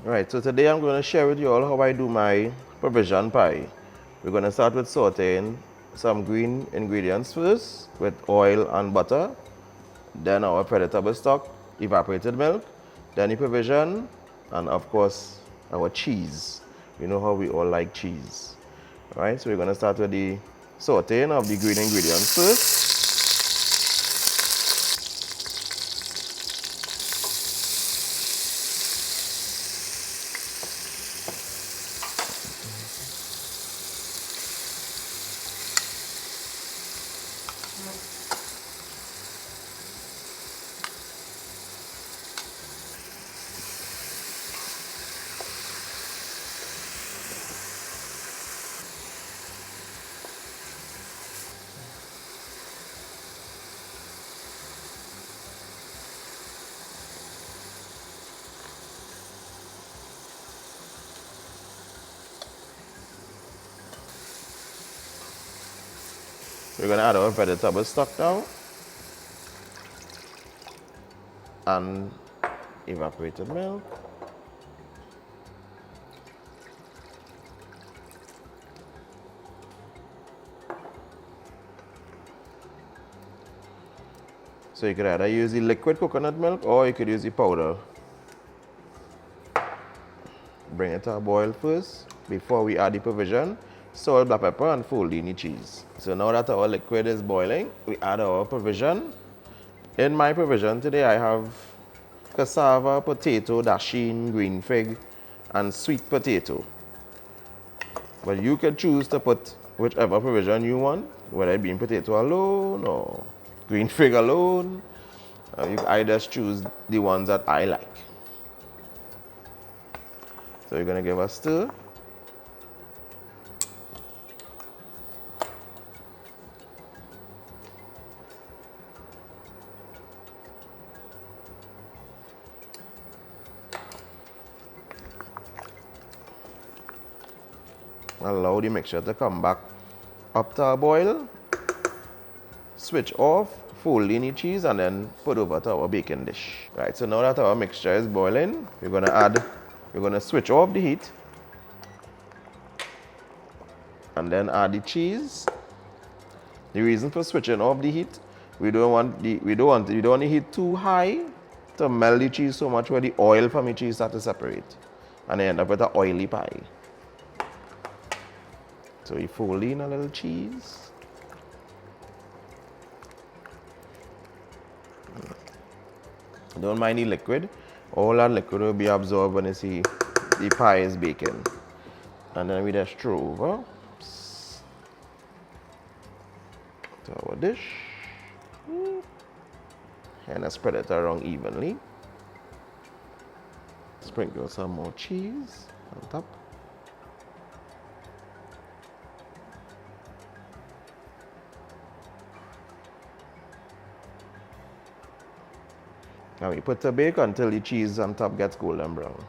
Right, so today I'm going to share with you all how I do my provision pie. We're going to start with sauteing some green ingredients first with oil and butter, then our vegetable stock, evaporated milk, then the provision, and of course our cheese. You know how we all like cheese. Alright, so we're going to start with the sauteing of the green ingredients first. We're going to add our vegetable stock now and evaporated milk. So you could either use the liquid coconut milk or you could use the powder. Bring it to a boil first before we add the provision, salt, black pepper, and Foodie cheese. So now that our liquid is boiling, we add our provision. In my provision today, I have cassava, potato, dasheen, green fig, and sweet potato. But you can choose to put whichever provision you want, whether it be potato alone or green fig alone. I just choose the ones that I like. So you're going to give a stir. Allow the mixture to come back up to a boil. Switch off, fold in the cheese, and then put over to our baking dish. Right, so now that our mixture is boiling, we're going to switch off the heat and then add the cheese. The reason for switching off the heat, we don't want the heat too high to melt the cheese so much where the oil from the cheese starts to separate and then end up with an oily pie. So you fold in a little cheese. Don't mind the liquid. All that liquid will be absorbed when you see the pie is baking. And then we just throw over to our dish. And I spread it around evenly. Sprinkle some more cheese on top. And we put to bake until the cheese on top gets golden brown.